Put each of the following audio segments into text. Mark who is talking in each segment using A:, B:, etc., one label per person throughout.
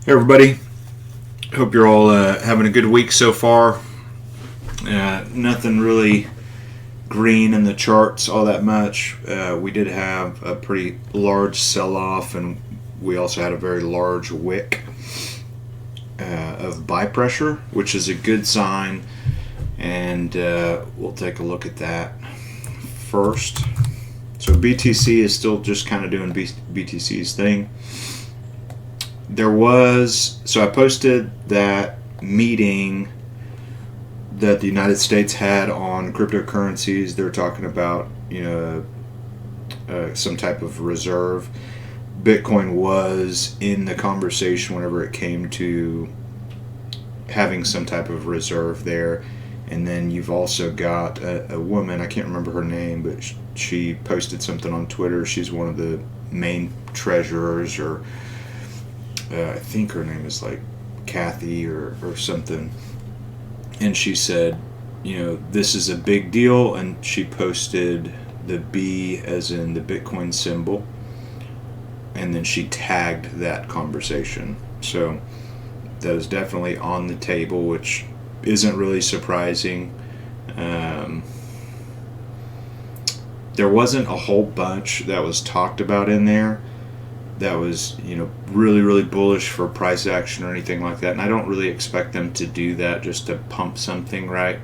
A: Hey everybody, hope you're all having a good week so far. Nothing really green in the charts all that much. We did have a pretty large sell-off, and we also had a very large wick of buy pressure, which is a good sign, and we'll take a look at that first. So BTC is still just kind of doing BTC's thing. So I posted that meeting that the United States had on cryptocurrencies. They're talking about, some type of reserve. Bitcoin was in the conversation whenever it came to having some type of reserve there. And then you've also got a woman, I can't remember her name, but she posted something on Twitter. She's one of the main treasurers, or I think her name is like Kathy or something. And she said, this is a big deal. And she posted the B as in the Bitcoin symbol. And then she tagged that conversation. So that is definitely on the table, which isn't really surprising. There wasn't a whole bunch that was talked about in there that was, really, really bullish for price action or anything like that. And I don't really expect them to do that just to pump something, right?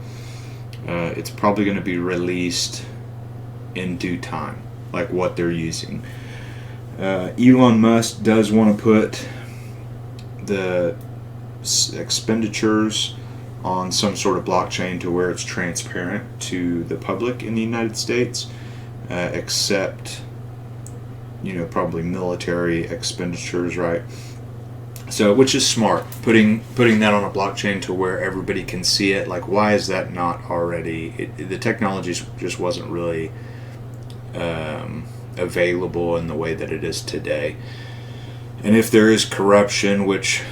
A: It's probably going to be released in due time, like what they're using. Elon Musk does want to put the expenditures on some sort of blockchain to where it's transparent to the public in the United States, except probably military expenditures, right? So, which is smart, putting that on a blockchain to where everybody can see it. Like, why is that not already? The technology just wasn't really available in the way that it is today. And if there is corruption, which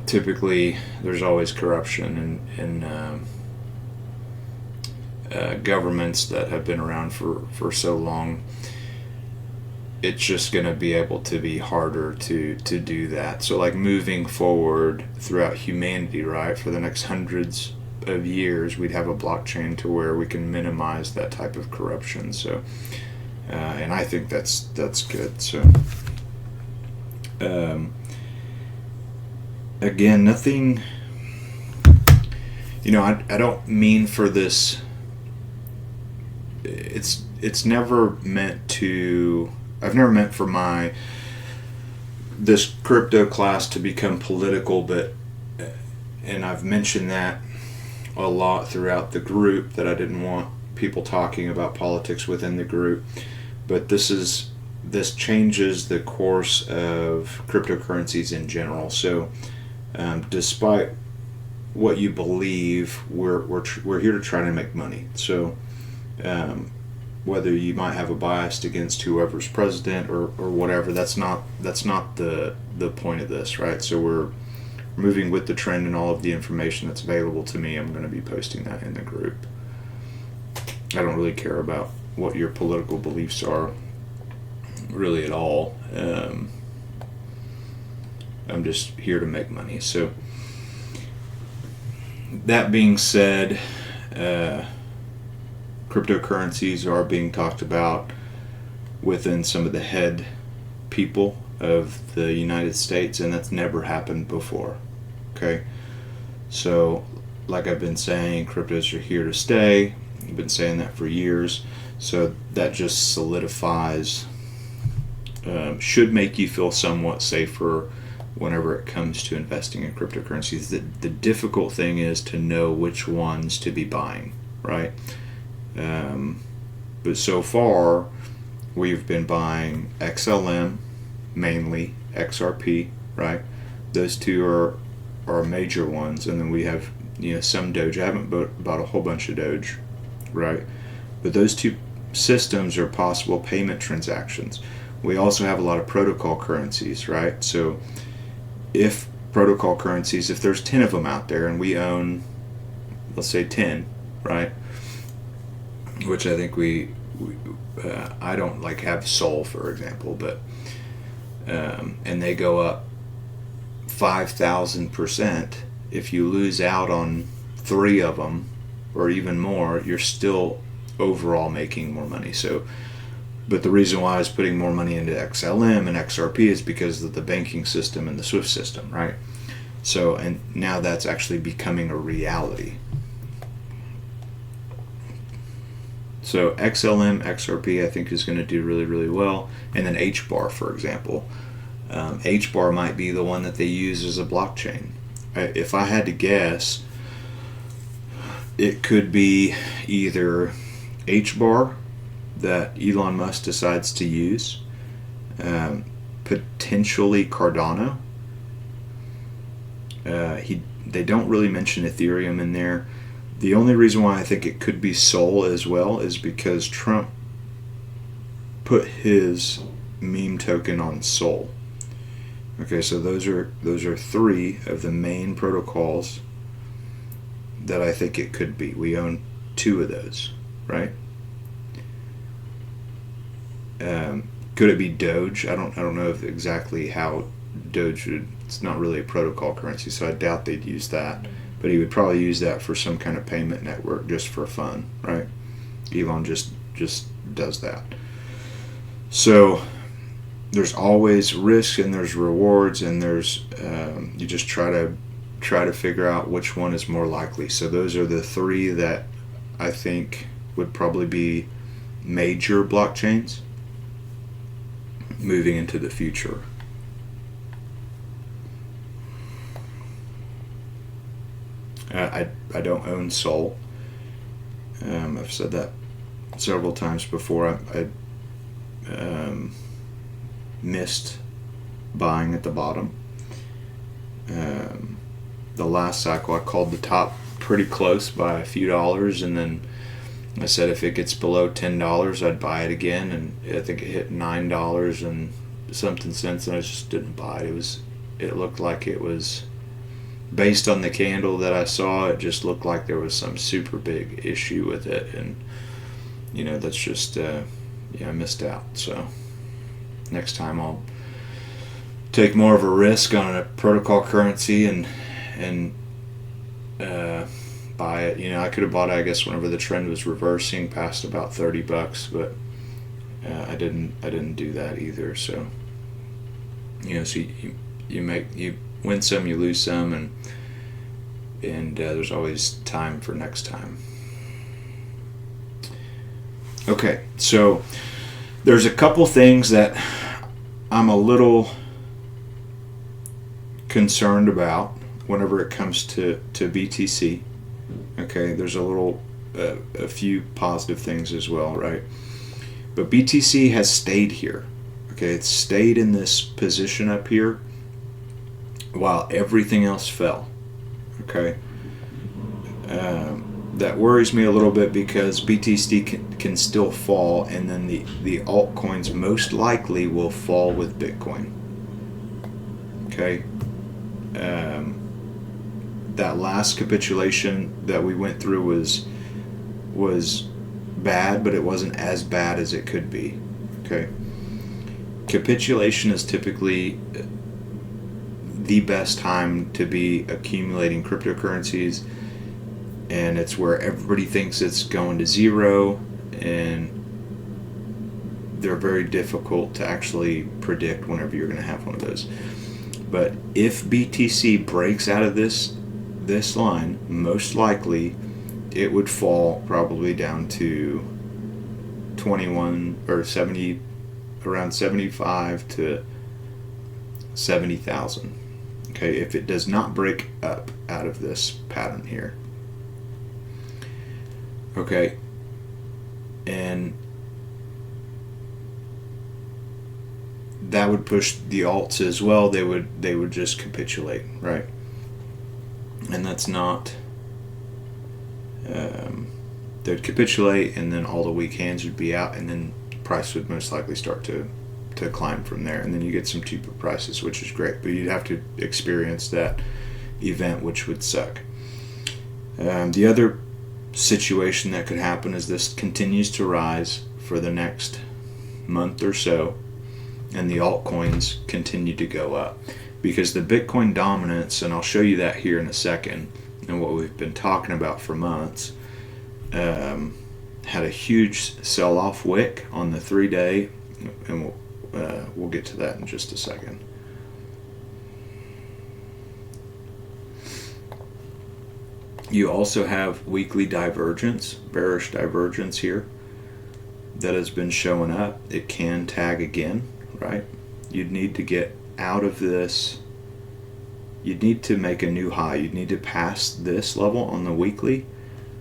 A: typically there's always corruption in governments that have been around for so long, it's just going to be able to be harder to do that. So like moving forward throughout humanity, right, for the next hundreds of years, we'd have a blockchain to where we can minimize that type of corruption. So and I think that's good. So again, nothing, I don't mean for this, it's never meant to, I've never meant for this crypto class to become political, but, and I've mentioned that a lot throughout the group, that I didn't want people talking about politics within the group, but this changes the course of cryptocurrencies in general. So despite what you believe, we're here to try to make money. So whether you might have a bias against whoever's president or whatever, that's not the point of this, right? So we're moving with the trend, and all of the information that's available to me, I'm going to be posting that in the group. I don't really care about what your political beliefs are, really, at all. I'm just here to make money. So that being said, cryptocurrencies are being talked about within some of the head people of the United States, and that's never happened before. Okay, so like I've been saying, cryptos are here to stay. I've been saying that for years. So that just solidifies, should make you feel somewhat safer whenever it comes to investing in cryptocurrencies. The difficult thing is to know which ones to be buying, right? But so far, we've been buying XLM, mainly XRP, right? Those two are major ones, and then we have some Doge. I haven't bought a whole bunch of Doge, right? But those two systems are possible payment transactions. We also have a lot of protocol currencies, right? So if protocol currencies, if there's 10 of them out there, and we own, let's say 10, right? Which I think I don't like have Sol, for example, but and they go up 5,000%, if you lose out on 3 of them or even more, you're still overall making more money. So, but the reason why I was putting more money into XLM and XRP is because of the banking system and the SWIFT system, right? So, and now that's actually becoming a reality. So XLM, XRP, I think is going to do really, really well. And then HBAR, for example. HBAR might be the one that they use as a blockchain. If I had to guess, it could be either HBAR that Elon Musk decides to use, potentially Cardano. They don't really mention Ethereum in there. The only reason why I think it could be Sol as well is because Trump put his meme token on Sol. Okay, so those are 3 of the main protocols that I think it could be. We own 2 of those, right? Could it be Doge? I don't know if exactly how Doge would. It's not really a protocol currency, so I doubt they'd use that. But he would probably use that for some kind of payment network just for fun, right? Elon just does that. So there's always risk and there's rewards, and there's you just try to figure out which one is more likely. So those are the 3 that I think would probably be major blockchains moving into the future. I don't own Sol. I've said that several times before. I missed buying at the bottom. The last cycle I called the top pretty close by a few dollars, and then I said if it gets below $10 I'd buy it again, and I think it hit $9 and something cents, and I just didn't buy it. It looked like it was, based on the candle that I saw, it just looked like there was some super big issue with it, and that's just I missed out. So next time I'll take more of a risk on a protocol currency and buy it. I could have bought it, I guess, whenever the trend was reversing past about $30, but I didn't do that either. So so you win some, you lose some, and there's always time for next time. Okay, so there's a couple things that I'm a little concerned about whenever it comes to BTC. Okay, there's a few positive things as well, right? But BTC has stayed here. Okay, it's stayed in this position up here while everything else fell. Okay, that worries me a little bit because BTC can still fall, and then the altcoins most likely will fall with Bitcoin. Okay, that last capitulation that we went through was bad, but it wasn't as bad as it could be. Okay, capitulation is typically the best time to be accumulating cryptocurrencies, and it's where everybody thinks it's going to zero, and they're very difficult to actually predict whenever you're going to have one of those. But if BTC breaks out of this line, most likely it would fall probably down to 21 or 70, around 75 to 70,000. Okay, if it does not break up out of this pattern here. Okay, and that would push the alts as well. They would just capitulate, right? And that's not. They'd capitulate, and then all the weak hands would be out, and then the price would most likely start to climb from there, and then you get some cheaper prices, which is great. But you'd have to experience that event, which would suck. The other situation that could happen is this continues to rise for the next month or so, and the altcoins continue to go up. because the Bitcoin dominance, and I'll show you that here in a second, and what we've been talking about for months, had a huge sell-off wick on the 3-day, and we'll get to that in just a second. You also have weekly divergence, bearish divergence here, that has been showing up. It can tag again, right? You'd need to get out of this. You'd need to make a new high. You'd need to pass this level on the weekly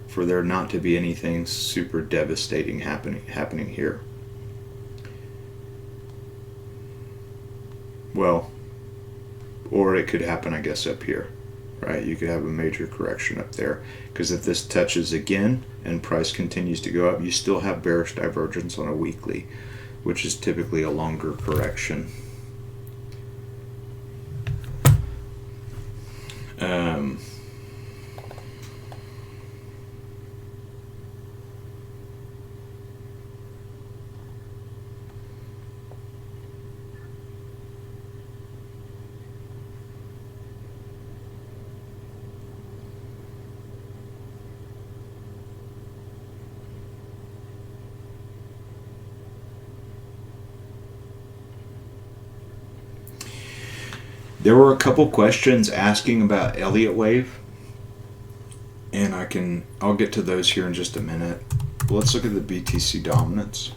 A: for there not to be anything super devastating happening here. Well, or it could happen, I guess, up here, right? You could have a major correction up there, because if this touches again and price continues to go up, you still have bearish divergence on a weekly, which is typically a longer correction. There were a couple questions asking about Elliot wave, and I'll get to those here in just a minute. Let's look at the BTC dominance.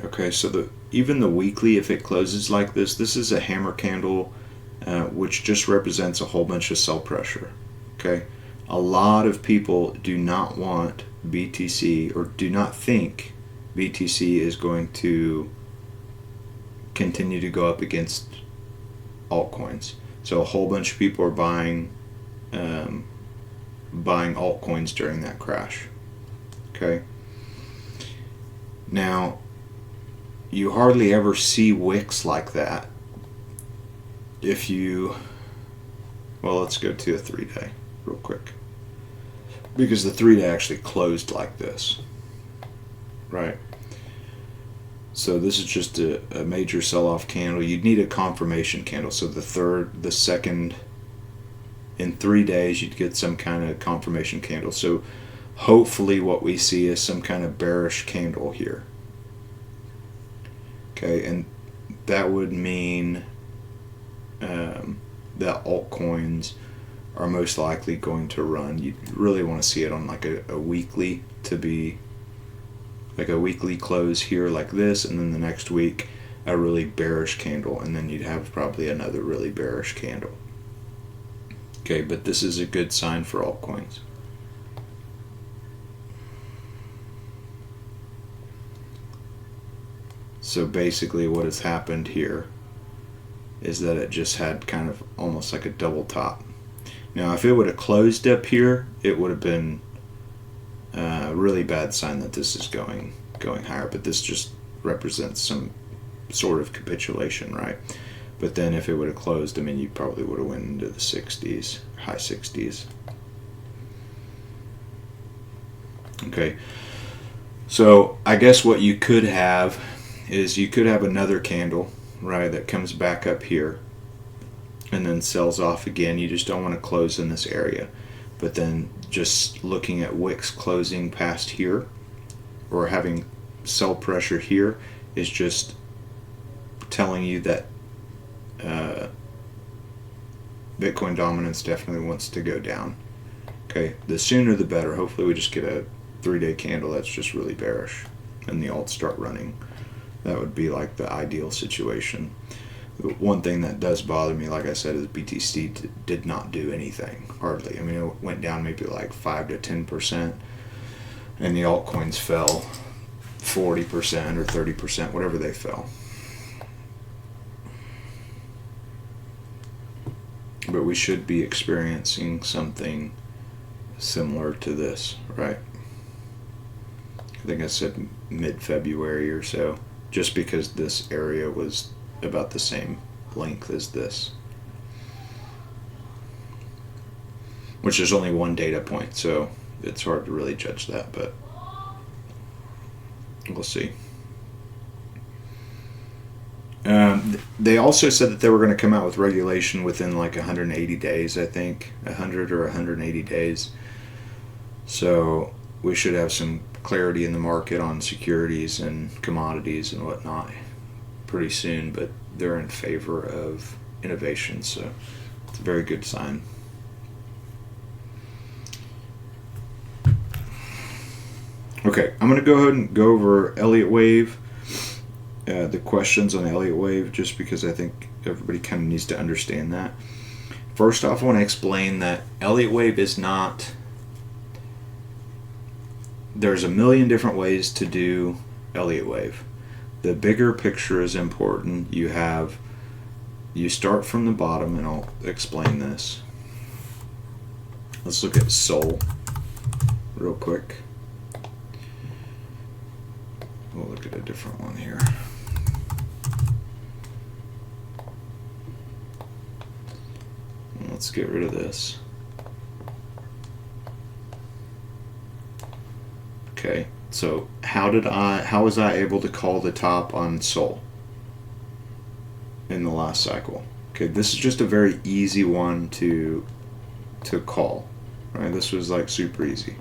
A: Okay, so even the weekly, if it closes like this is a hammer candle, which just represents a whole bunch of sell pressure. Okay, a lot of people do not want BTC, or do not think BTC is going to continue to go up against altcoins. So a whole bunch of people are buying altcoins during that crash. Okay. Now, you hardly ever see wicks like that. Well, let's go to a 3-day real quick, because the 3-day actually closed like this, right? So this is just a major sell-off candle. You'd need a confirmation candle. So the second, in 3 days, you'd get some kind of confirmation candle. So hopefully what we see is some kind of bearish candle here. Okay, and that would mean that altcoins are most likely going to run. You really want to see it on like a weekly, to be like a weekly close here like this, and then the next week a really bearish candle, and then you'd have probably another really bearish candle. Okay, but this is a good sign for altcoins. So basically what has happened here is that it just had kind of almost like a double top. Now if it would have closed up here, it would have been a really bad sign that this is going higher, but this just represents some sort of capitulation, right? But then if it would have closed, I mean, you probably would have went into the 60s, high 60s. Okay, so I guess what you could have is you could have another candle, right, that comes back up here and then sells off again. You just don't want to close in this area. But then just looking at wicks closing past here, or having sell pressure here, is just telling you that Bitcoin dominance definitely wants to go down. Okay, the sooner the better. Hopefully we just get a 3-day candle that's just really bearish and the alts start running. That would be like the ideal situation. One thing that does bother me, like I said, is BTC did not do anything, hardly. I mean, it went down maybe like 5 to 10%, and the altcoins fell 40% or 30%, whatever they fell. But we should be experiencing something similar to this, right? I think I said mid-February or so, just because this area was about the same length as this, which is only one data point, so it's hard to really judge that, but we'll see. They also said that they were going to come out with regulation within like 180 days, I think. 100 or 180 days. So we should have some clarity in the market on securities and commodities and whatnot pretty soon, but they're in favor of innovation, so it's a very good sign. Okay, I'm going to go ahead and go over Elliot Wave, the questions on Elliot Wave, just because I think everybody kind of needs to understand that. First off, I want to explain that Elliot Wave is not... There's a million different ways to do Elliot Wave. The bigger picture is important. You start from the bottom, and I'll explain this. Let's look at Sol real quick. We'll look at a different one here. Let's get rid of this. Okay, so how was I able to call the top on Sol in the last cycle? Okay, this is just a very easy one to call. Right? This was like super easy.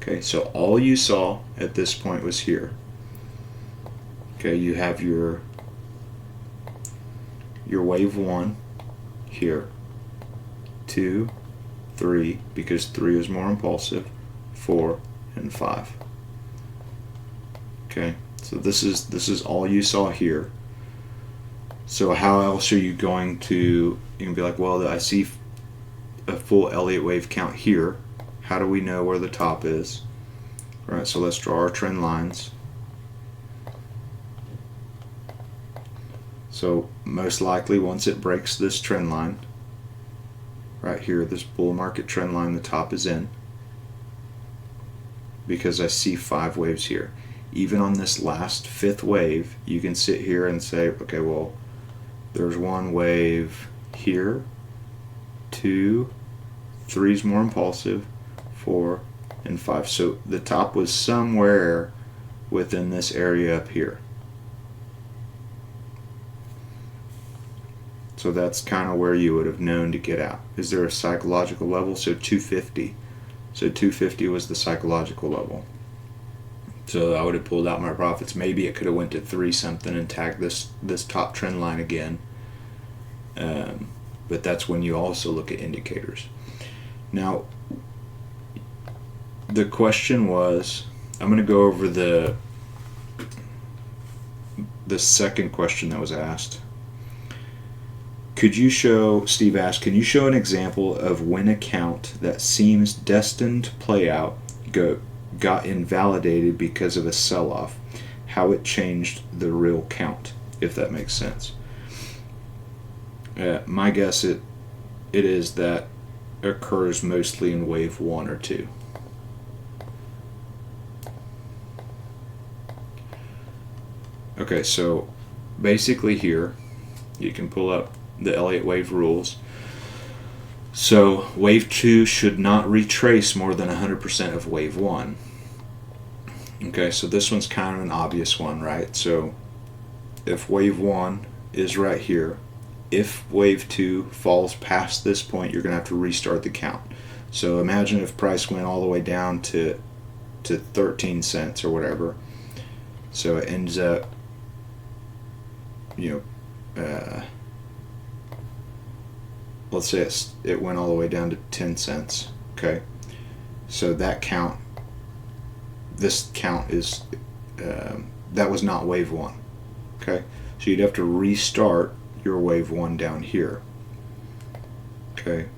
A: Okay, so all you saw at this point was here. Okay, you have your wave 1 here. 2, 3, because 3 is more impulsive, 4, and 5. Okay, so this is all you saw here. So how else are you going to, you can be like, well, I see a full Elliott wave count here. How do we know where the top is? All right, so let's draw our trend lines. So most likely once it breaks this trend line, right here, this bull market trend line, the top is in, because I see 5 waves here. Even on this last 5th wave, you can sit here and say, okay, well, there's 1 wave here, 2, 3 is more impulsive, 4, and 5. So the top was somewhere within this area up here. So that's kind of where you would have known to get out. Is there a psychological level? So 250. So 250 was the psychological level. So I would have pulled out my profits. Maybe it could have went to 3 something and tagged this top trend line again. But that's when you also look at indicators. Now, the question was, I'm going to go over the second question that was asked. Could you show, Steve asked, can you show an example of when a count that seems destined to play out got invalidated because of a sell-off, how it changed the real count, if that makes sense? My guess it is that occurs mostly in wave 1 or 2. Okay, so basically here you can pull up the Elliott wave rules. So wave 2 should not retrace more than 100% of wave 1. Okay, so this one's kind of an obvious one, right? So if wave 1 is right here, if wave 2 falls past this point, you're going to have to restart the count. So imagine if price went all the way down to 13 cents or whatever. So it ends up, let's say it went all the way down to 10 cents. Okay, so that count, this count is, that was not wave 1. Okay, so you'd have to restart your wave 1 down here. Okay,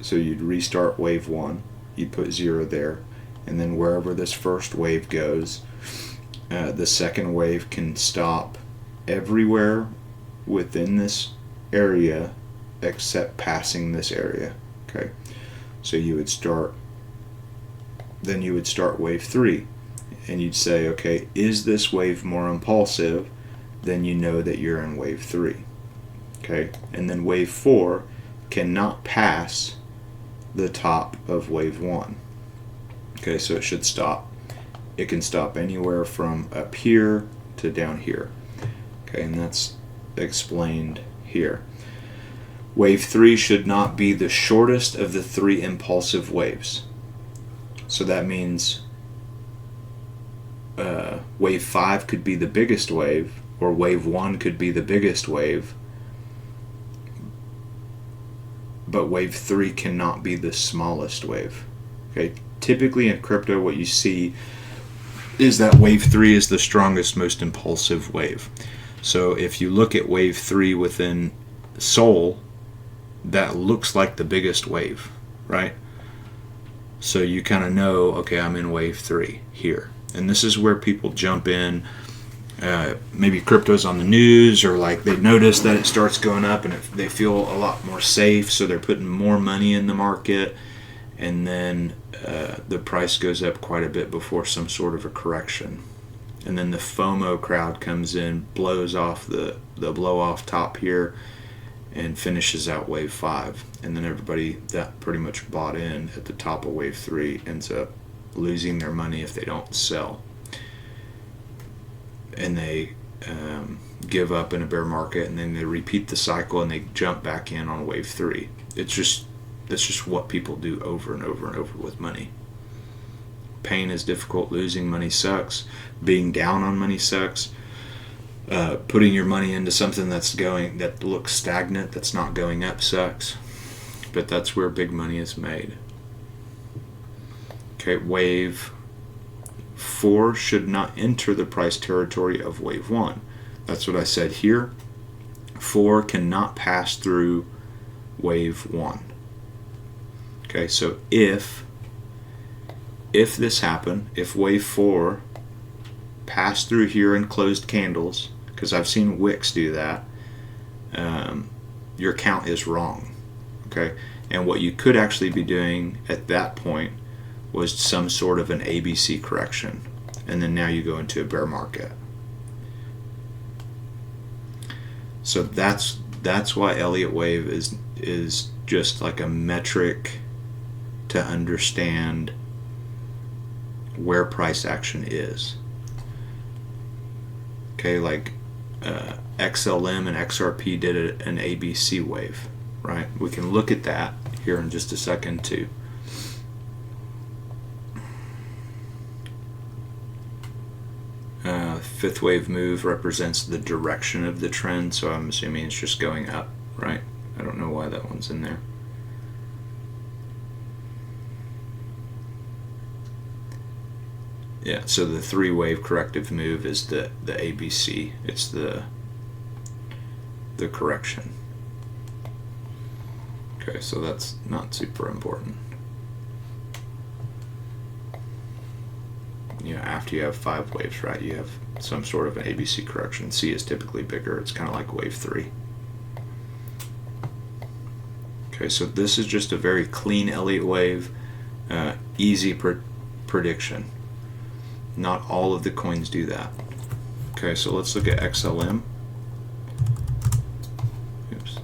A: so you'd restart wave 1, you'd put 0 there, and then wherever this first wave goes, the second wave can stop everywhere within this area except passing this area. Okay, so you would start wave 3, and you'd say, okay, is this wave more impulsive? Then you know that you're in wave 3. Okay, and then wave 4 cannot pass the top of wave 1. Okay, so it should stop. It can stop anywhere from up here to down here. Okay, and that's explained here. Wave 3 should not be the shortest of the 3 impulsive waves. So that means wave 5 could be the biggest wave, or wave 1 could be the biggest wave, but wave 3 cannot be the smallest wave. Okay, typically in crypto what you see is that wave 3 is the strongest, most impulsive wave. So if you look at wave 3 within Sol, that looks like the biggest wave, right? So you kind of know, okay, I'm in wave 3 here. And this is where people jump in. Maybe crypto's on the news, or like they notice that it starts going up and they feel a lot more safe, so they're putting more money in the market, and then the price goes up quite a bit before some sort of a correction. And then the FOMO crowd comes in, blows off the blow off top here, and finishes out wave 5. And then everybody that pretty much bought in at the top of wave 3 ends up losing their money if they don't sell. And they give up in a bear market, and then they repeat the cycle and they jump back in on wave 3. That's just what people do over and over and over with money. Pain is difficult. Losing money sucks. Being down on money sucks. Putting your money into something that looks stagnant, that's not going up, sucks. But that's where big money is made. Okay, wave 4 should not enter the price territory of wave 1. That's what I said here. 4 cannot pass through wave 1. Okay, so if this happened, if wave 4 passed through here and closed candles, because I've seen wicks do that, your count is wrong. Okay, and what you could actually be doing at that point was some sort of an ABC correction, and then now you go into a bear market. So that's why Elliott wave is just like a metric to understand where price action is. Okay, like XLM and XRP did an ABC wave, right? We can look at that here in just a second too. Fifth wave move represents the direction of the trend, so I'm assuming it's just going up, right? I don't know why that one's in there. Yeah, so the 3-wave corrective move is the ABC. It's the correction. Okay, so that's not super important. You know, after you have 5 waves, right, you have some sort of an ABC correction. C is typically bigger. It's kind of like wave 3. Okay, so this is just a very clean Elliott wave, easy prediction. Not all of the coins do that. Okay, so let's look at XLM. Oops.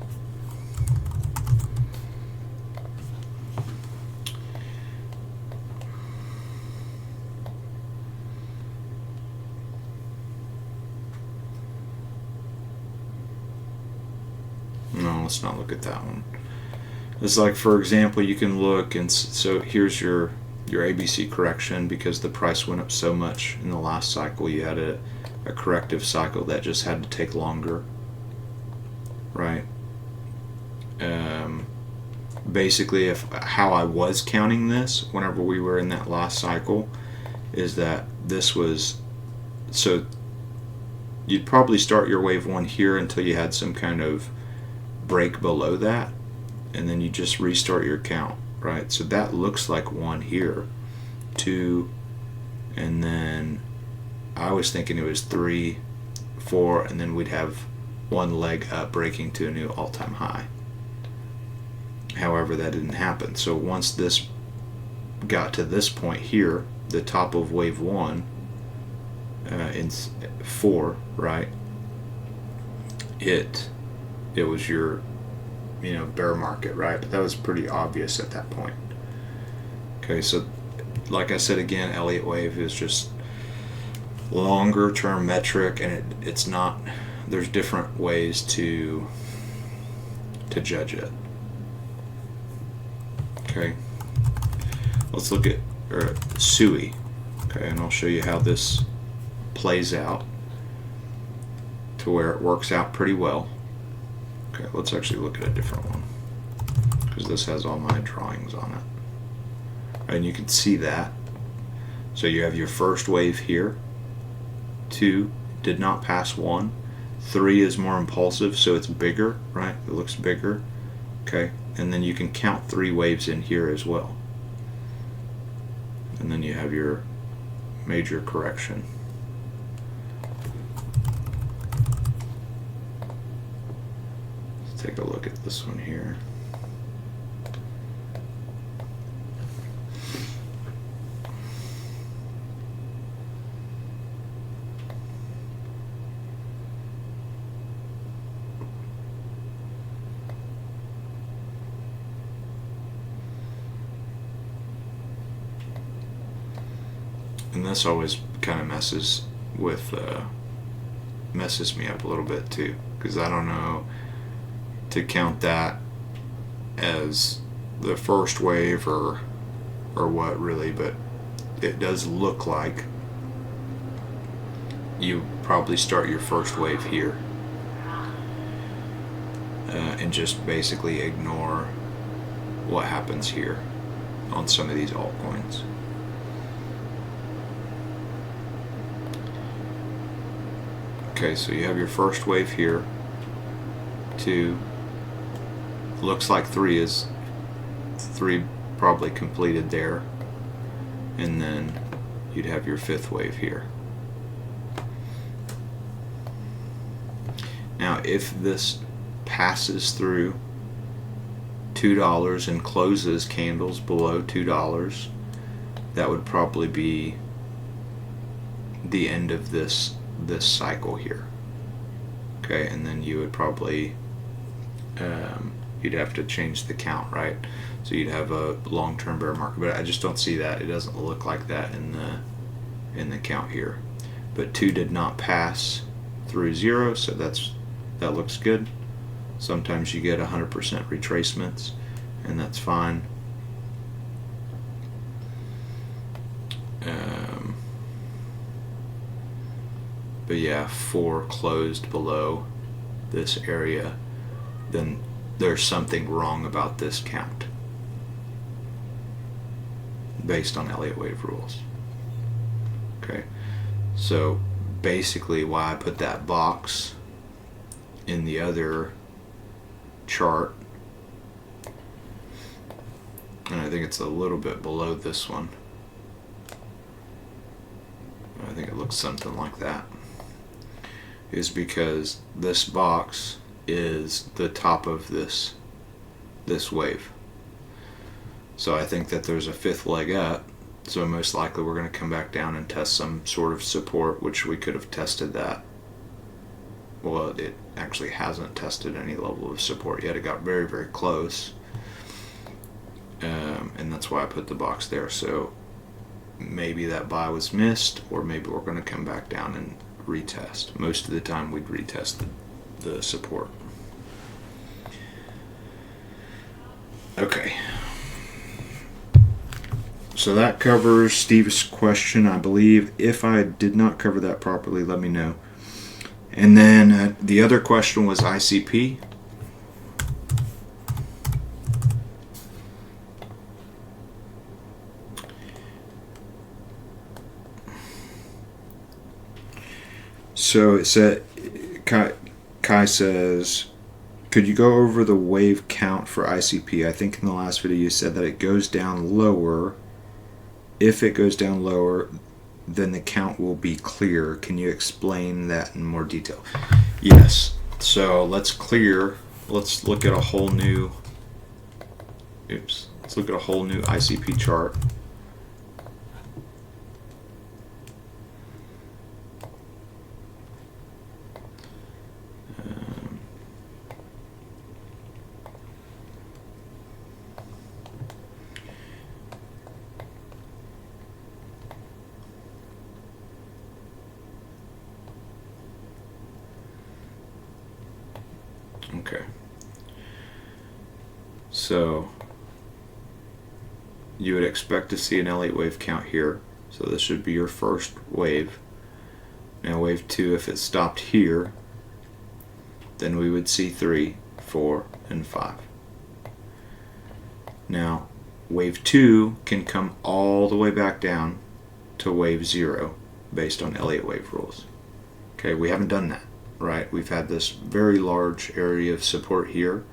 A: No, let's not look at that one. It's like, for example, you can look, and so here's your ABC correction because the price went up so much in the last cycle. You had a corrective cycle that just had to take longer, right? Basically, how I was counting this whenever we were in that last cycle is that this was, so you'd probably start your wave 1 here until you had some kind of break below that, and then you just restart your count, right? So that looks like 1 here, 2, and then I was thinking it was 3, 4, and then we'd have 1 leg up breaking to a new all-time high. However, that didn't happen. So once this got to this point here, the top of wave 1 in 4, right, it was your bear market, right? But that was pretty obvious at that point. Okay, so like I said again, Elliott wave is just longer term metric, and it's not there's different ways to judge it. Okay, let's look at SUI. Okay, and I'll show you how this plays out to where it works out pretty well. Okay, let's actually look at a different one because this has all my drawings on it. And you can see that. So you have your first wave here. 2 did not pass 1. 3 is more impulsive, so it's bigger, right? It looks bigger. Okay, and then you can count 3 waves in here as well. And then you have your major correction. Let's take a look at this one here. And this always kind of messes me up a little bit too, because I don't know to count that as the first wave or what really, but it does look like you probably start your first wave here and just basically ignore what happens here on some of these altcoins. Okay, so you have your first wave here. 2. Looks like 3 probably completed there. And then you'd have your 5th wave here. Now, if this passes through $2 and closes candles below $2, that would probably be the end of this cycle here. Okay, and then you would probably you'd have to change the count, right? So you'd have a long-term bear market, but I just don't see that. It doesn't look like that in the count here. But 2 did not pass through 0, so that looks good. Sometimes you get 100% retracements, and that's fine. But yeah, 4 closed below this area, then there's something wrong about this count based on Elliott wave rules. Okay, so basically why I put that box in the other chart, and I think it's a little bit below this one. I think it looks something like that, is because this box is the top of this wave. So I think that there's a 5th leg up, so most likely we're going to come back down and test some sort of support, which we could have tested that. Well, it actually hasn't tested any level of support yet. It got very, very close, and that's why I put the box there. So maybe that buy was missed, or maybe we're going to come back down and retest. Most of the time we'd retest the support. Okay, so that covers Steve's question, I believe. If I did not cover that properly, let me know. And then the other question was ICP. So it said, Kai says, could you go over the wave count for ICP? I think in the last video you said that it goes down lower. If it goes down lower, then the count will be clear. Can you explain that in more detail? Yes. So let's look at a whole new, let's look at a whole new ICP chart. Okay. So you would expect to see an Elliott wave count here. So this should be your first wave. Now wave 2, if it stopped here, then we would see 3, 4, and 5. Now wave 2 can come all the way back down to wave 0 based on Elliott wave rules. Okay, we haven't done that, right? We've had this very large area of support here,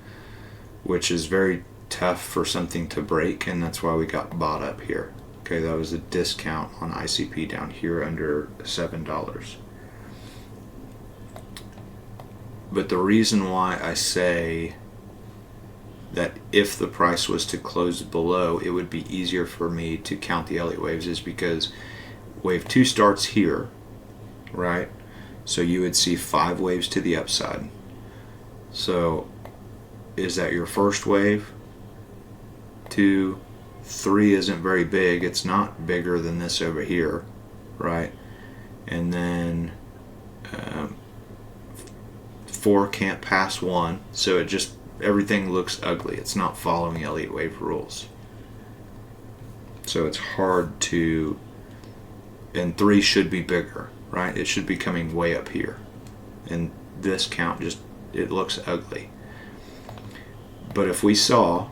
A: which is very tough for something to break, and that's why we got bought up here. Okay, that was a discount on ICP down here under $7. But the reason why I say that if the price was to close below, it would be easier for me to count the Elliott waves is because wave 2 starts here, right? So you would see 5 waves to the upside. So is that your first wave? 2, 3 isn't very big. It's not bigger than this over here, right? And then 4 can't pass 1, so it just, everything looks ugly. It's not following Elliott wave rules. So it's hard to, and 3 should be bigger, right? It should be coming way up here. And this count just, it looks ugly. But if we saw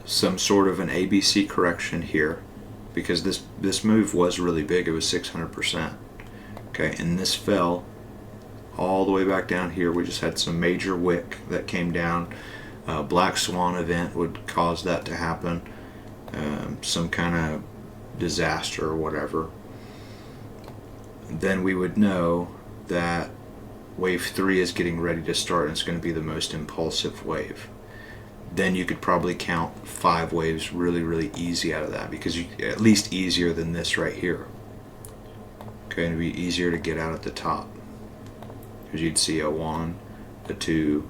A: some sort of an ABC correction here, because this move was really big, it was 600%. Okay, and this fell all the way back down here. We just had some major wick that came down. Black swan event would cause that to happen. Some kind of disaster or whatever. Then we would know that wave 3 is getting ready to start, and it's going to be the most impulsive wave. Then you could probably count 5 waves really, really easy out of that, because you, at least easier than this right here. Okay, and it'd be easier to get out at the top, because you'd see a 1, a 2,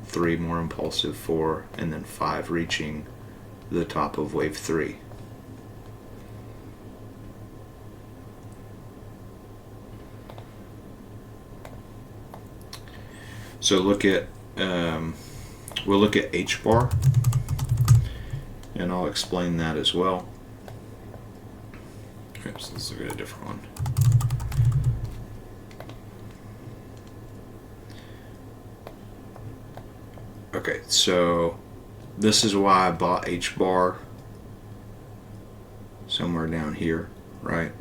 A: 3 more impulsive, 4, and then 5 reaching the top of wave 3. So look at we'll look at HBAR, and I'll explain that as well. Oops, let's look at a different one. Okay, so this is why I bought HBAR somewhere down here, right?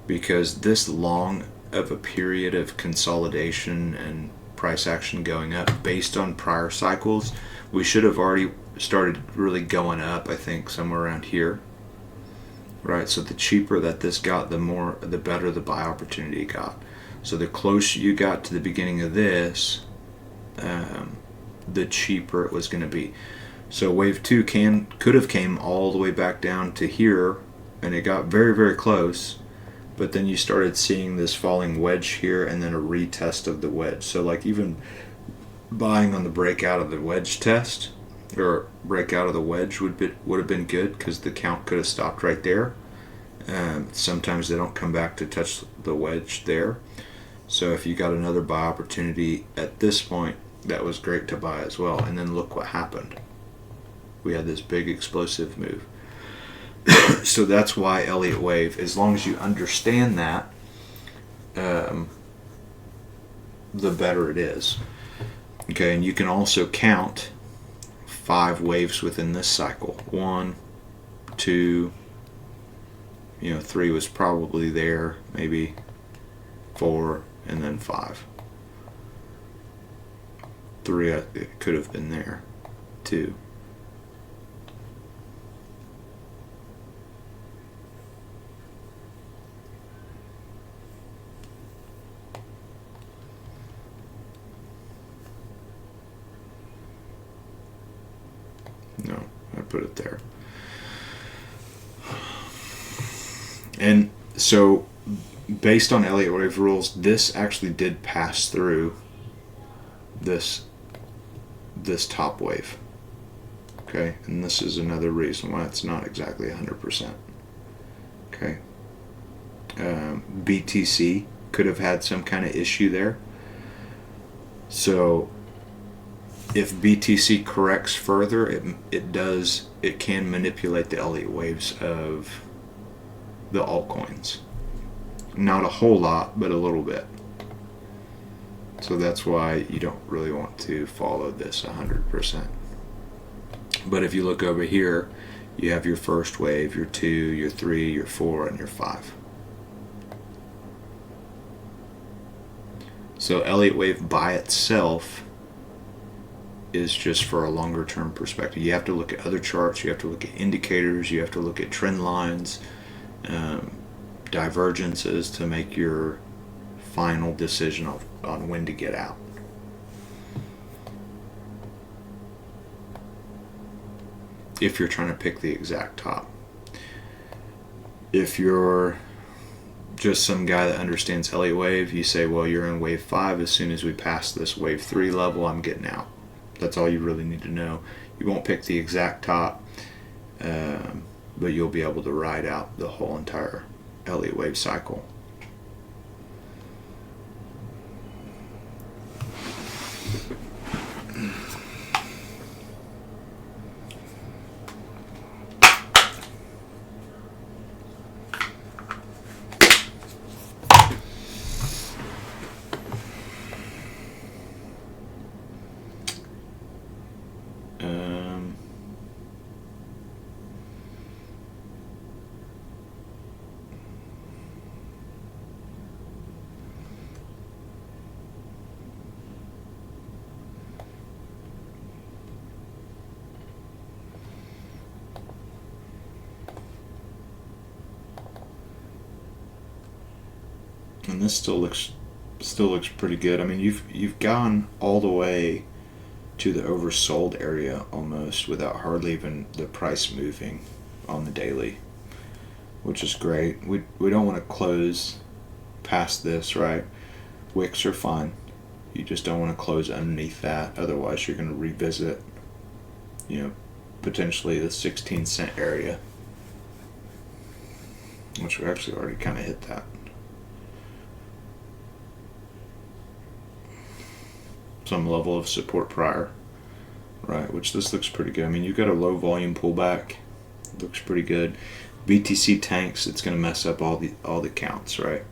A: Because this long of a period of consolidation and price action going up based on prior cycles, we should have already started really going up, I think, somewhere around here, right? So the cheaper that this got, the better the buy opportunity got. So the closer you got to the beginning of this, the cheaper it was going to be. So wave 2 could have came all the way back down to here, and it got very, very close. But then you started seeing this falling wedge here, and then a retest of the wedge. So like even buying on the breakout of the wedge test, or breakout of the wedge would have been good, because the count could have stopped right there. Sometimes they don't come back to touch the wedge there. So if you got another buy opportunity at this point, that was great to buy as well. And then look what happened. We had this big explosive move. So that's why Elliott wave, as long as you understand that, the better it is. Okay, and you can also count 5 waves within this cycle. 1, 2, 3 was probably there, maybe 4, and then 5. 3, it could have been there. 2. No, I put it there. And so, based on Elliott wave rules, this actually did pass through this top wave. Okay, and this is another reason why it's not exactly 100%. Okay, BTC could have had some kind of issue there. So if BTC corrects further, it can manipulate the Elliott waves of the altcoins. Not a whole lot, but a little bit. So that's why you don't really want to follow this 100%. But if you look over here, you have your first wave, your 2, your 3, your 4, and your 5. So Elliott wave by itself is just for a longer term perspective. You have to look at other charts, you have to look at indicators, you have to look at trend lines, divergences to make your final decision on when to get out. If you're trying to pick the exact top. If you're just some guy that understands Elliott wave, you say, well, you're in wave 5. As soon as we pass this wave 3 level, I'm getting out. That's all you really need to know. You won't pick the exact top, but you'll be able to ride out the whole entire Elliott wave cycle. And this still looks pretty good. I mean, you've gone all the way to the oversold area almost without hardly even the price moving on the daily, which is great. We don't want to close past this, right? Wicks are fine. You just don't want to close underneath that. Otherwise, you're going to revisit, potentially the 16-cent area, which we actually already kind of hit that. Some level of support prior, right? Which this looks pretty good. I mean, you've got a low volume pullback. It looks pretty good. BTC tanks, it's going to mess up all the counts, right?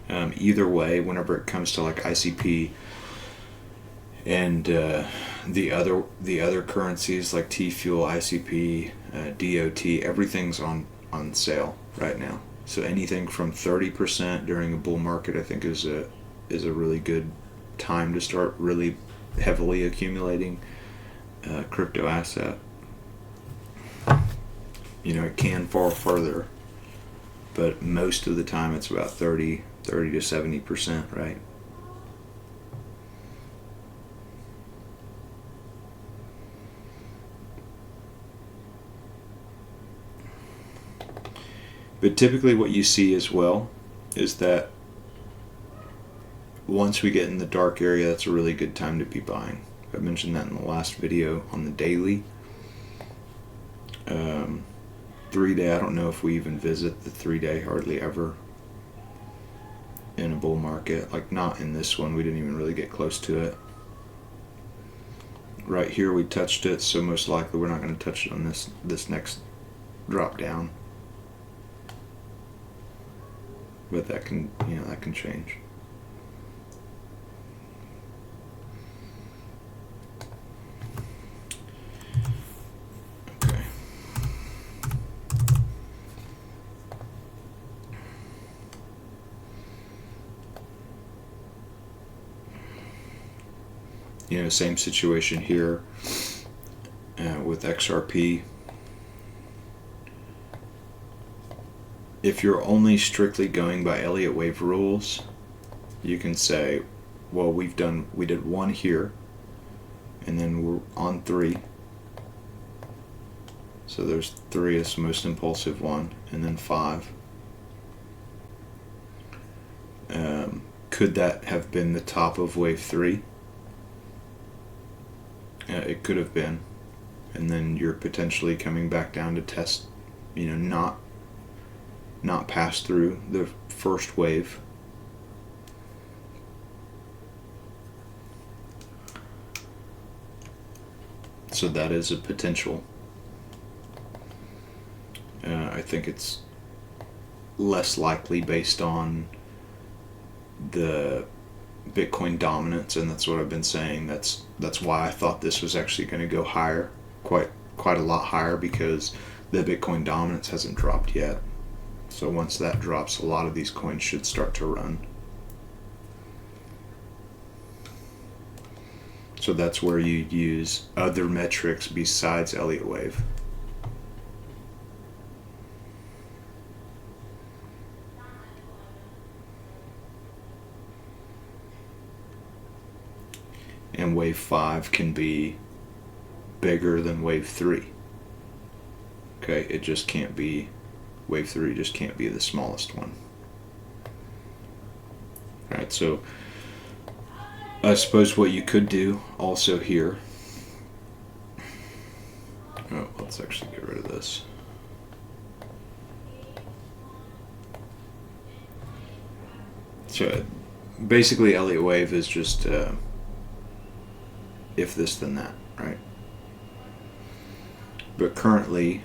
A: Either way, whenever it comes to like ICP and the other currencies like T-Fuel, ICP, DOT, everything's on sale right now. So anything from 30% during a bull market, I think, is a really good time to start really heavily accumulating crypto asset. It can fall further, but most of the time it's about 30 to 70%, right? But typically what you see as well is that once we get in the dark area, that's a really good time to be buying. I mentioned that in the last video on the daily. 3-day, I don't know if we even visit the 3-day hardly ever in a bull market. Like not in this one, we didn't even really get close to it. Right here we touched it, so most likely we're not going to touch it on this next drop down. But that can change. Okay. Same situation here with XRP. If you're only strictly going by Elliott wave rules, you can say, well, we did 1 here, and then we're on 3. So there's 3 is the most impulsive one, and then 5. Could that have been the top of wave 3? It could have been, and then you're potentially coming back down to test not pass through the first wave. So that is a potential. I think it's less likely based on the Bitcoin dominance, and that's what I've been saying. That's why I thought this was actually going to go higher, quite a lot higher, because the Bitcoin dominance hasn't dropped yet. So once that drops, a lot of these coins should start to run. So that's where you use other metrics besides Elliott wave. And wave 5 can be bigger than wave 3. Okay, it just can't be, wave 3 just can't be the smallest one. Alright, so I suppose what you could do also here, let's actually get rid of this. So basically Elliott wave is just if this then that, right? But currently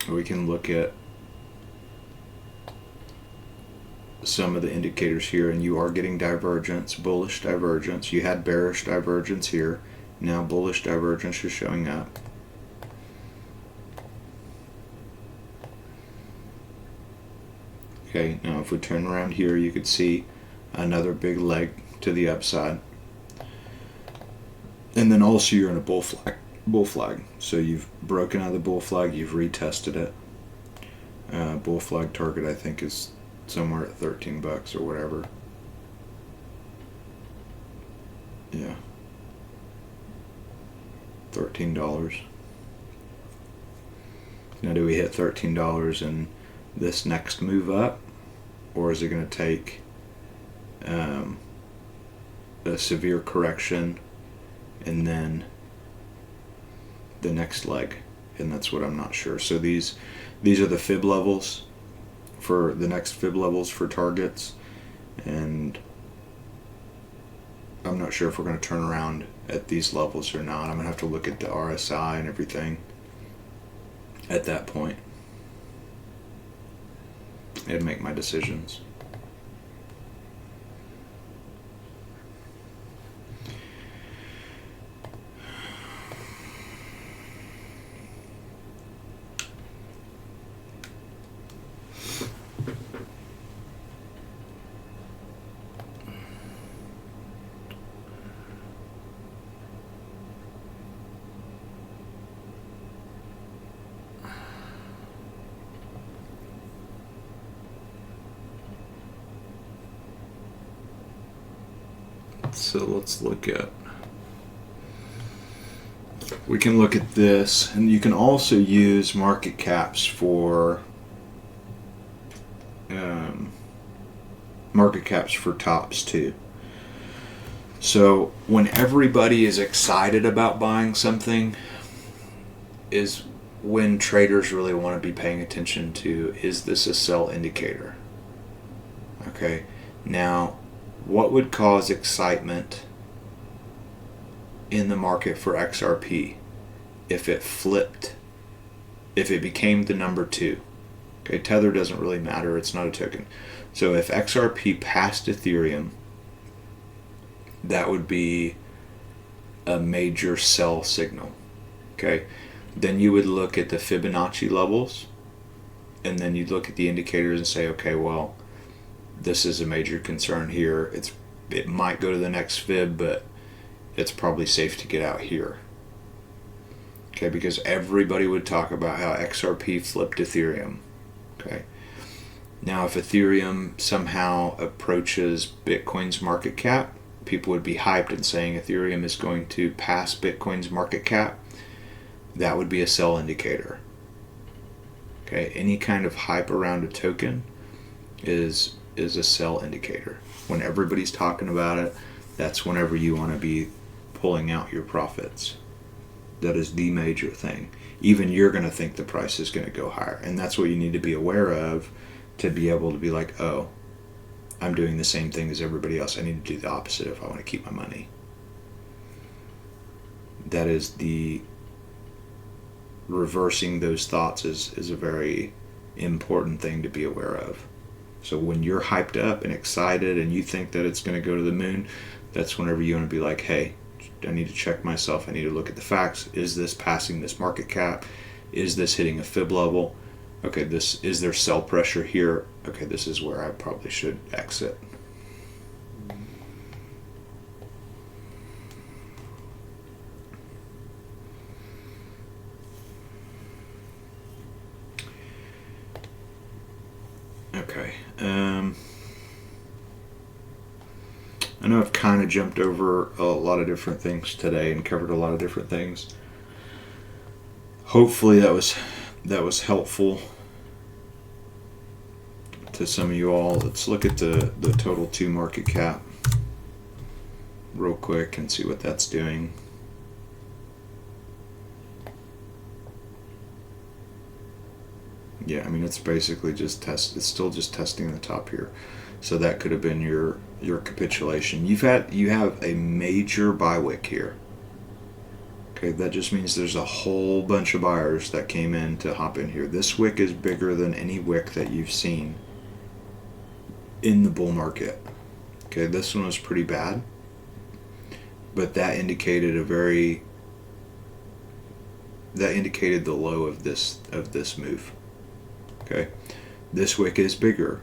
A: we can look at some of the indicators here, and you are getting divergence, bullish divergence. You had bearish divergence here, now bullish divergence is showing up. Okay, now if we turn around here, you could see another big leg to the upside, and then also you're in a bull flag. So you've broken out of the bull flag, you've retested it. Bull flag target I think is somewhere at $13 or whatever. Yeah, $13. Now do we hit $13 in this next move up, or is it going to take a severe correction and then the next leg? And that's what I'm not sure. So these are the fib levels for the next fib levels for targets, and I'm not sure if we're going to turn around at these levels or not. I'm going to have to look at the RSI and everything at that point and make my decisions. So let's look at, we can look at this, and you can also use market caps for tops too. So when everybody is excited about buying something is when traders really want to be paying attention to, is this a sell indicator? Okay, now what would cause excitement in the market for XRP if it flipped, if it became the number 2? Okay, Tether doesn't really matter, it's not a token. So if XRP passed Ethereum, that would be a major sell signal. Okay, then you would look at the Fibonacci levels, and then you'd look at the indicators and say, okay, well, this is a major concern here. It might go to the next fib, but it's probably safe to get out here. Okay, because everybody would talk about how XRP flipped Ethereum. Okay, now if Ethereum somehow approaches Bitcoin's market cap, people would be hyped and saying Ethereum is going to pass Bitcoin's market cap. That would be a sell indicator. Okay, any kind of hype around a token is a sell indicator. When everybody's talking about it, that's whenever you want to be pulling out your profits. That is the major thing. Even you're going to think the price is going to go higher. And that's what you need to be aware of to be able to be like, oh, I'm doing the same thing as everybody else. I need to do the opposite if I want to keep my money. That is the reversing those thoughts is a very important thing to be aware of. So when you're hyped up and excited and you think that it's going to go to the moon, that's whenever you want to be like, hey, I need to check myself. I need to look at the facts. Is this passing this market cap? Is this hitting a fib level? Okay, is there sell pressure here? Okay, this is where I probably should exit. Okay. I know I've kind of jumped over a lot of different things today and covered a lot of different things. Hopefully that was helpful to some of you all. Let's look at the total 2 market cap real quick and see what that's doing. Yeah, I mean it's basically just it's still just testing the top here. So that could have been your capitulation. You have a major buy wick here. Okay, that just means there's a whole bunch of buyers that came in to hop in here. This wick is bigger than any wick that you've seen in the bull market. Okay, this one was pretty bad, but that indicated the low of this move. Okay, this wick is bigger.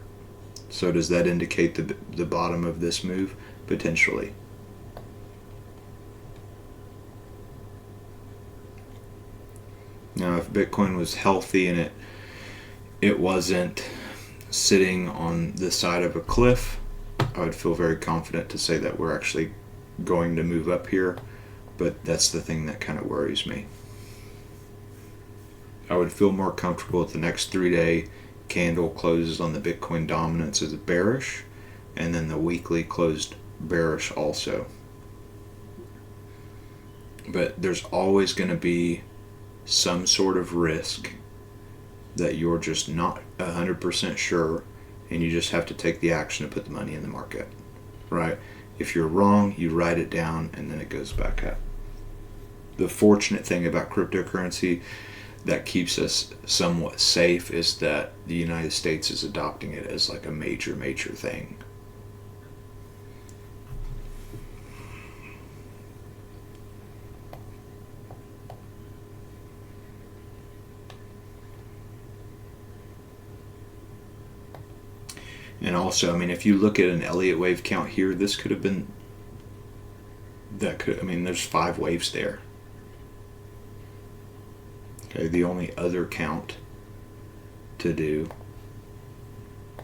A: So does that indicate the bottom of this move? Potentially. Now, if Bitcoin was healthy and it wasn't sitting on the side of a cliff, I would feel very confident to say that we're actually going to move up here. But that's the thing that kind of worries me. I would feel more comfortable if the next 3-day candle closes on the Bitcoin dominance as bearish, and then the weekly closed bearish also. But there's always going to be some sort of risk that you're just not 100% sure, and you just have to take the action to put the money in the market, right? If you're wrong, you write it down and then it goes back up. The fortunate thing about cryptocurrency that keeps us somewhat safe is that the United States is adopting it as like a major thing. And also, I mean, if you look at an Elliot wave count here, this could have been, there's 5 waves there. Okay, the only other count to do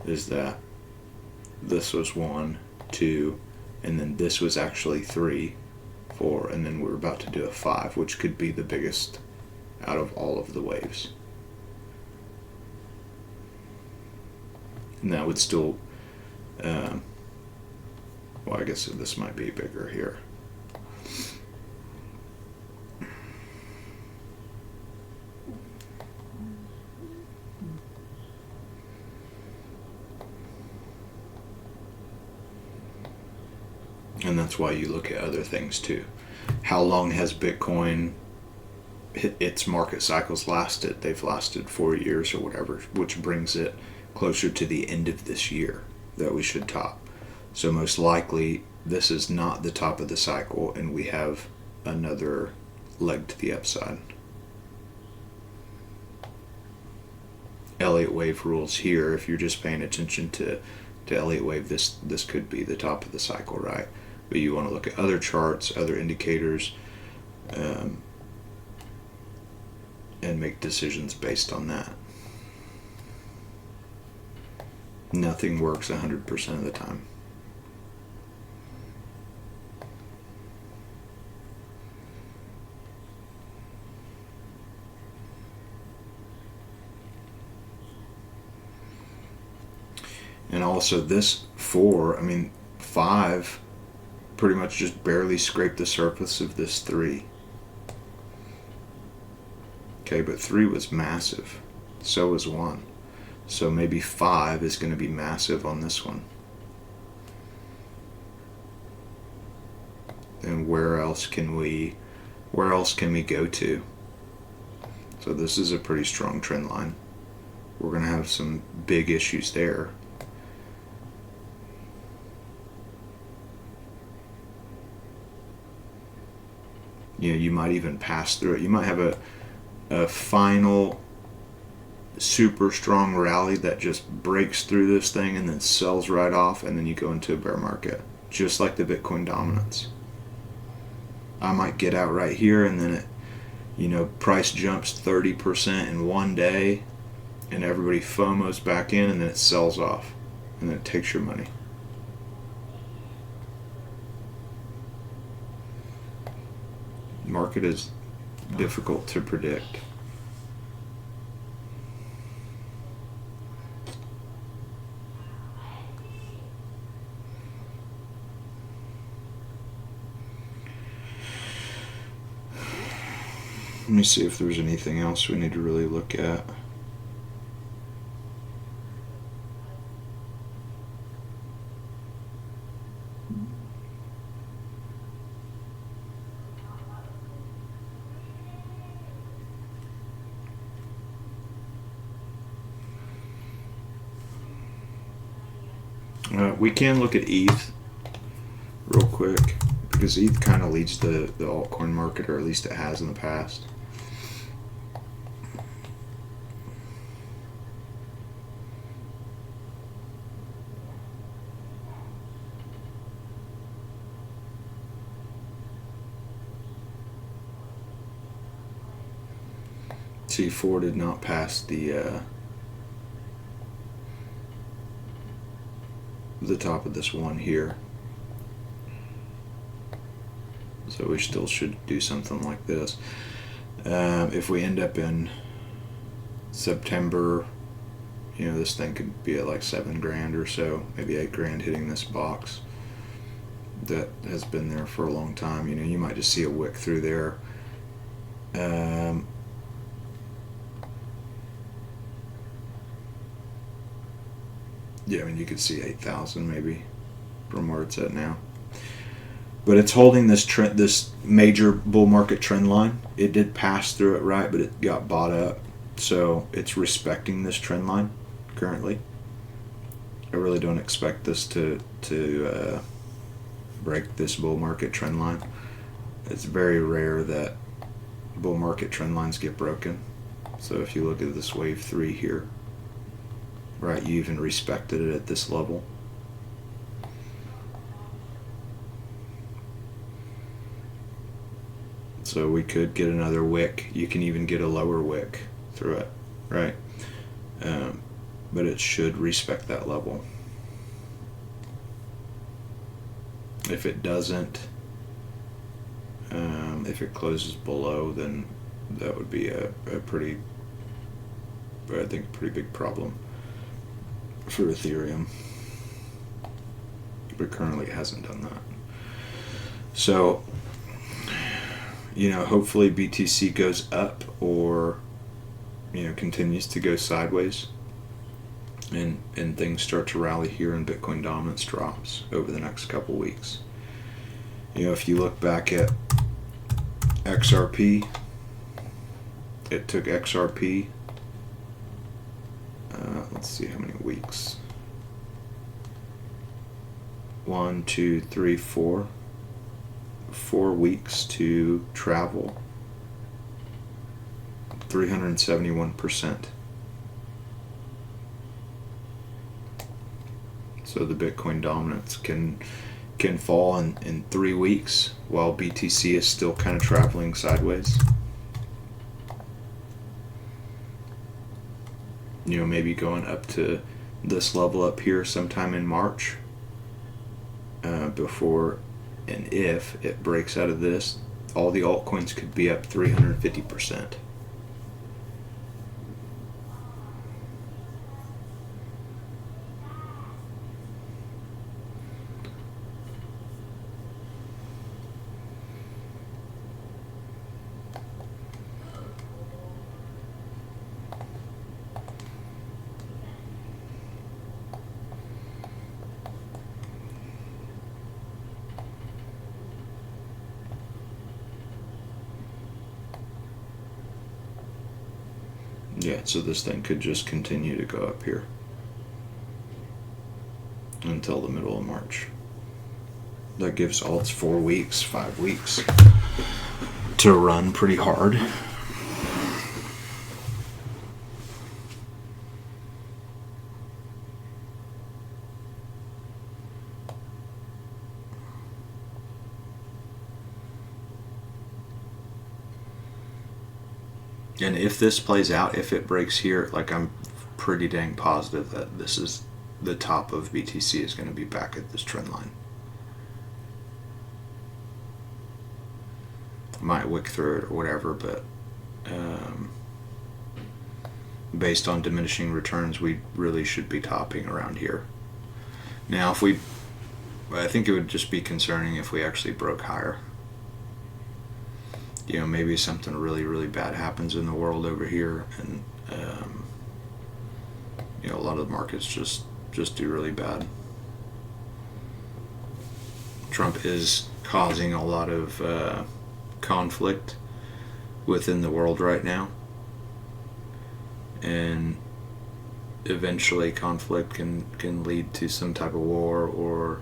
A: is that this was 1, 2, and then this was actually 3, 4, and then we're about to do a 5, which could be the biggest out of all of the waves. And that would still, well, I guess this might be bigger here. And that's why you look at other things too. How long has Bitcoin, its market cycles lasted? They've lasted 4 years or whatever, which brings it closer to the end of this year that we should top. So most likely this is not the top of the cycle and we have another leg to the upside. Elliott wave rules here. If you're just paying attention to Elliott wave, this could be the top of the cycle, right? But you want to look at other charts, other indicators, and make decisions based on that. Nothing works 100% of the time. And also this 5 pretty much just barely scraped the surface of this 3. Okay, but 3 was massive. So was 1. So maybe 5 is going to be massive on this one. And where else can we go to? So this is a pretty strong trend line. We're going to have some big issues there. You know, you might even pass through it. You might have a final super strong rally that just breaks through this thing and then sells right off, and then you go into a bear market, just like the Bitcoin dominance. I might get out right here, and then price jumps 30% in one day, and everybody FOMOs back in, and then it sells off, and then it takes your money. Market is difficult to predict. Let me see if there's anything else we need to really look at. We can look at ETH real quick, because ETH kind of leads the altcoin market, or at least it has in the past. T4 did not pass the top of this one here, so we still should do something like this. If we end up in September, this thing could be at like $7,000 or so, maybe $8,000 hitting this box that has been there for a long time. You might just see a wick through there. Yeah, you could see 8,000 maybe from where it's at now. But it's holding this major bull market trend line. It did pass through it, right, but it got bought up. So it's respecting this trend line currently. I really don't expect this to break this bull market trend line. It's very rare that bull market trend lines get broken. So if you look at this wave 3 here, right, you even respected it at this level. So we could get another wick. You can even get a lower wick through it, right? But it should respect that level. If it doesn't, if it closes below, then that would be a pretty big problem for Ethereum. But currently it hasn't done that. So, hopefully BTC goes up, or continues to go sideways, and things start to rally here and Bitcoin dominance drops over the next couple weeks. If you look back at XRP, it took XRP, let's see how many weeks. 1, 2, 3, 4. 4 weeks to travel 371%. So the Bitcoin dominance can fall in 3 weeks while BTC is still kind of traveling sideways. Maybe going up to this level up here sometime in March, before and if it breaks out of this, all the altcoins could be up 350%. Yeah, so this thing could just continue to go up here until the middle of March. That gives alts 4 weeks, 5 weeks to run pretty hard. And if this plays out, if it breaks here, like, I'm pretty dang positive that this is the top of BTC is going to be back at this trend line. Might wick through it or whatever, but based on diminishing returns, we really should be topping around here. Now, I think it would just be concerning if we actually broke higher. You know, maybe something really, really bad happens in the world over here, and you know, a lot of the markets just do really bad. Trump is causing a lot of conflict within the world right now, and eventually conflict can lead to some type of war or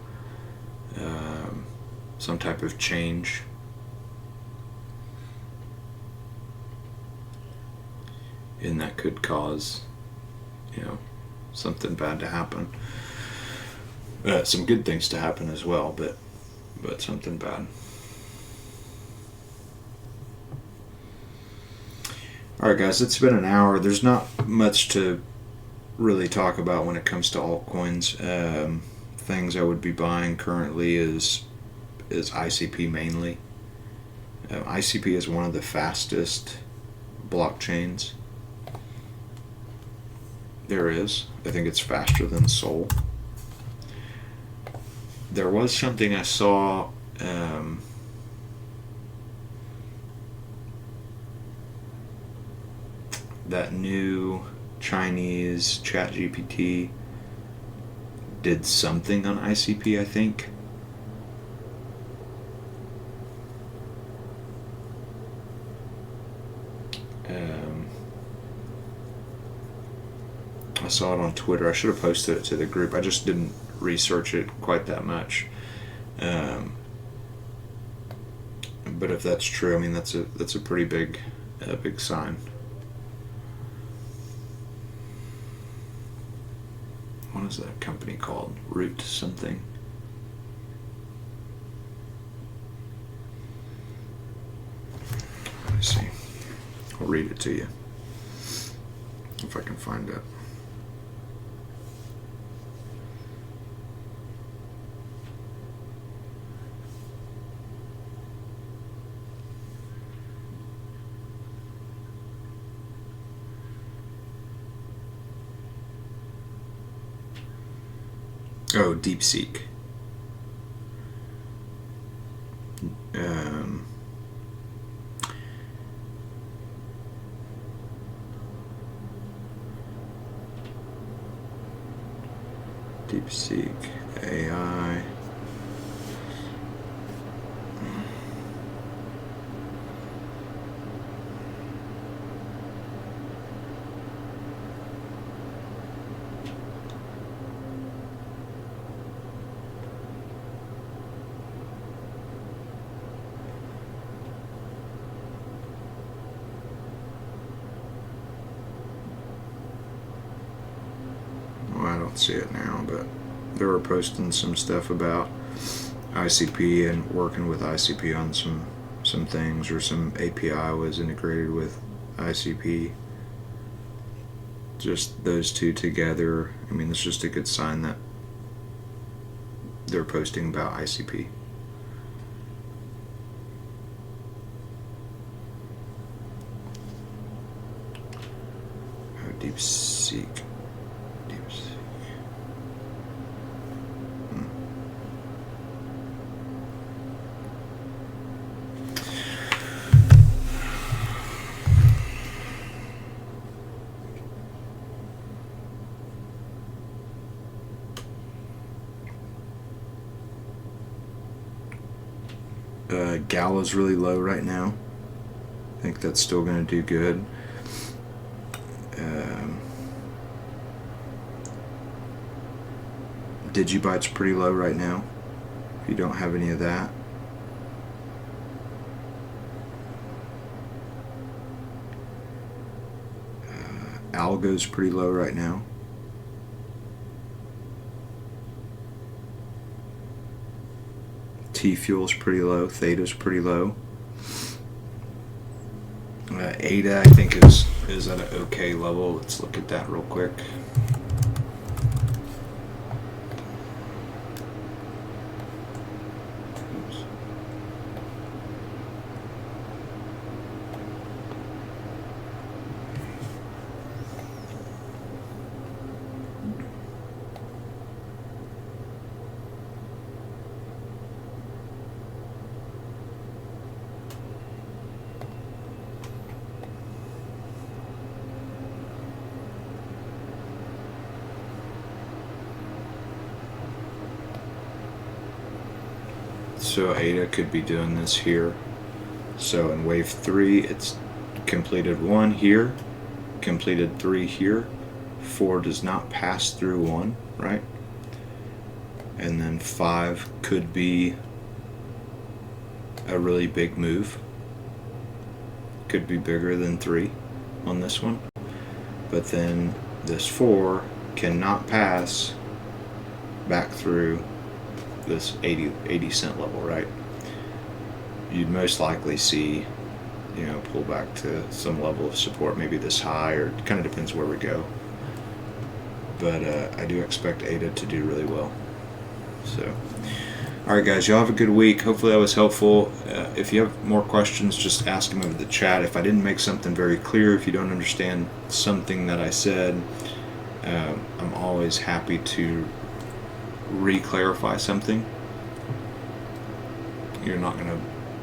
A: some type of change. And that could cause, you know, something bad to happen. Some good things to happen as well, but something bad. Alright guys, it's been an hour. There's not much to really talk about when it comes to altcoins. Things I would be buying currently is ICP mainly. ICP is one of the fastest blockchains there is. I think it's faster than Sol. There was something I saw that new Chinese ChatGPT did something on ICP, I think. I saw it on Twitter. I should have posted it to the group. I just didn't research it quite that much. But if that's true, I mean, that's a pretty big sign. What is that company called? Root something. Let me see. I'll read it to you if I can find it. Oh, DeepSeek. DeepSeek AI. I don't see it now, but they were posting some stuff about ICP and working with ICP on some things, or some API was integrated with ICP. Just those two together, I mean, it's just a good sign that they're posting about ICP. Oh, DeepSeek. Gal is really low right now. I think that's still going to do good. Digibyte's pretty low right now. If you don't have any of that. Algo's pretty low right now. T-Fuel's pretty low. Theta's pretty low. ADA I think is at an okay level. Let's look at that real quick. So ADA could be doing this here. So in wave 3, it's completed 1 here, completed 3 here. 4 does not pass through 1, right? And then 5 could be a really big move. Could be bigger than 3 on this one. But then this 4 cannot pass back through this 80 cent level, right? You'd most likely see, pull back to some level of support, maybe this high, or it kind of depends where we go. But I do expect ADA to do really well. So, alright guys, y'all have a good week. Hopefully that was helpful. If you have more questions, just ask them over the chat. If I didn't make something very clear, if you don't understand something that I said, I'm always happy to re-clarify something. You're not going to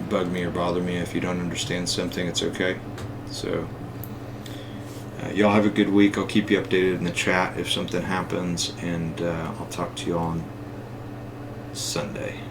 A: bug me or bother me if you don't understand something. It's okay. So y'all have a good week. I'll keep you updated in the chat if something happens, and I'll talk to you on Sunday.